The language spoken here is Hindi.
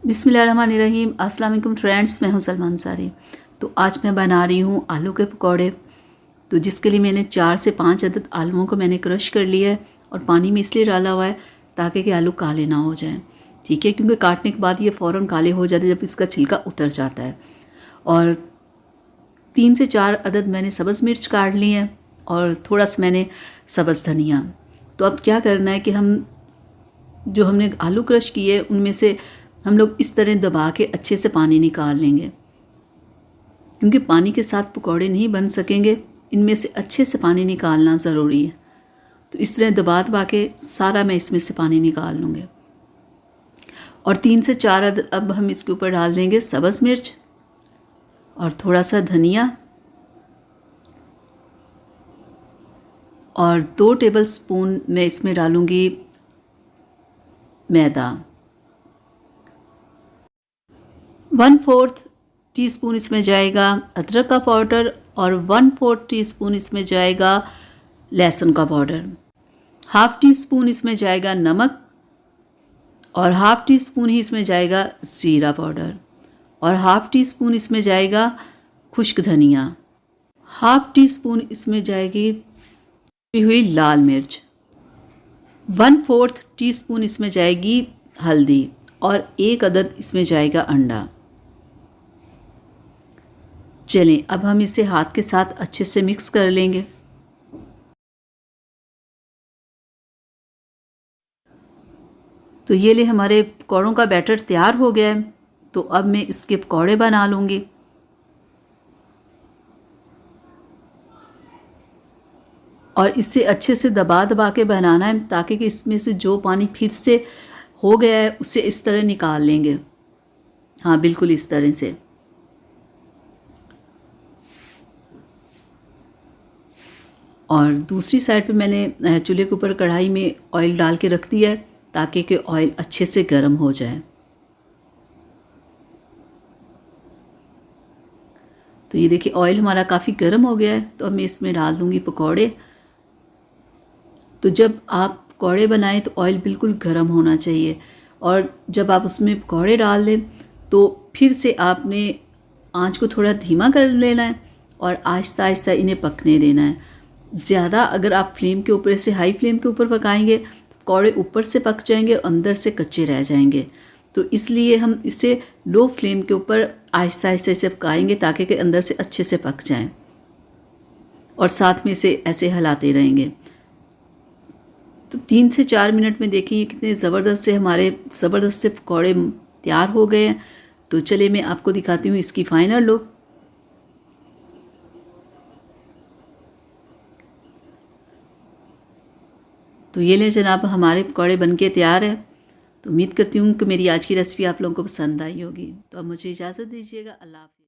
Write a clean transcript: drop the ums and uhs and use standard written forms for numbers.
बिस्मिल्लाहिर्रहमानिर्रहीम। अस्सलाम वालेकुम फ्रेंड्स, मैं हूं सलमान अंसारी। तो आज मैं बना रही हूं आलू के पकौड़े। तो जिसके लिए मैंने 4 से 5 अदद आलूओं को मैंने क्रश कर लिया है और पानी में इसलिए डाला हुआ है ताकि कि आलू काले ना हो जाएं। ठीक है, क्योंकि काटने के बाद ये फ़ौरन काले हो जाते हैं जब इसका छिलका उतर जाता है। और 3 से 4 अदद मैंने सब्ज़ मिर्च काट ली हैं और थोड़ा सा मैंने सब्ज़ धनिया। तो अब क्या करना है कि हम जो हमने आलू क्रश किए उनमें से हम लोग इस तरह दबा के अच्छे से पानी निकाल लेंगे, क्योंकि पानी के साथ पकौड़े नहीं बन सकेंगे। इनमें से अच्छे से पानी निकालना ज़रूरी है। तो इस तरह दबा दबा के सारा मैं इसमें से पानी निकाल लूँगी। और 3 से 4 अब हम इसके ऊपर डाल देंगे सब्ज़ मिर्च और थोड़ा सा धनिया और 2 टेबलस्पून मैं इसमें डालूँगी मैदा। 1/4 टीस्पून इसमें जाएगा अदरक का पाउडर और 1/4 टीस्पून इसमें जाएगा लहसुन का पाउडर। 1/2 टीस्पून इसमें जाएगा नमक और 1/2 टीस्पून ही इसमें जाएगा ज़ीरा पाउडर और 1/2 टीस्पून इसमें जाएगा खुश्क धनिया। 1/2 टीस्पून इसमें जाएगी कुटी हुई लाल मिर्च। 1/4 टीस्पून इसमें जाएगी हल्दी और 1 अदद इसमें जाएगा अंडा। चलें, अब हम इसे हाथ के साथ अच्छे से मिक्स कर लेंगे। तो ये ले हमारे पकौड़ों का बैटर तैयार हो गया है। तो अब मैं इसके पकौड़े बना लूँगी। और इसे अच्छे से दबा दबा के बनाना है ताकि कि इसमें से जो पानी फिर से हो गया है उसे इस तरह निकाल लेंगे। हाँ, बिल्कुल इस तरह से। और दूसरी साइड पे मैंने चूल्हे के ऊपर कढ़ाई में ऑयल डाल के रख दिया है ताकि कि ऑयल अच्छे से गर्म हो जाए। तो ये देखिए ऑयल हमारा काफ़ी गर्म हो गया है। तो अब मैं इसमें डाल दूँगी पकौड़े। तो जब आप पकौड़े बनाएं तो ऑयल बिल्कुल गर्म होना चाहिए और जब आप उसमें पकौड़े डाल दें तो फिर से आपने आंच को थोड़ा धीमा कर लेना है और आहिस्ता आहिस्ता इन्हें पकने देना है। ज़्यादा अगर आप फ्लेम के ऊपर से हाई फ्लेम के ऊपर पकाएंगे तो पकौड़े ऊपर से पक जाएंगे और अंदर से कच्चे रह जाएंगे। तो इसलिए हम इसे लो फ्लेम के ऊपर आहिस्ता आहिस्ता इसे पकाएंगे ताकि कि अंदर से अच्छे से पक जाएं और साथ में इसे ऐसे हिलाते रहेंगे। तो 3 से 4 मिनट में देखिए कितने ज़बरदस्त से पकौड़े तैयार हो गए हैं। तो चलिए मैं आपको दिखाती हूँ इसकी फाइनल लुक। तो ये ले जनाब, हमारे पकौड़े बनके तैयार है। तो उम्मीद करती हूँ कि मेरी आज की रेसिपी आप लोगों को पसंद आई होगी। तो अब मुझे इजाज़त दीजिएगा। अल्लाह हाफ़िज़।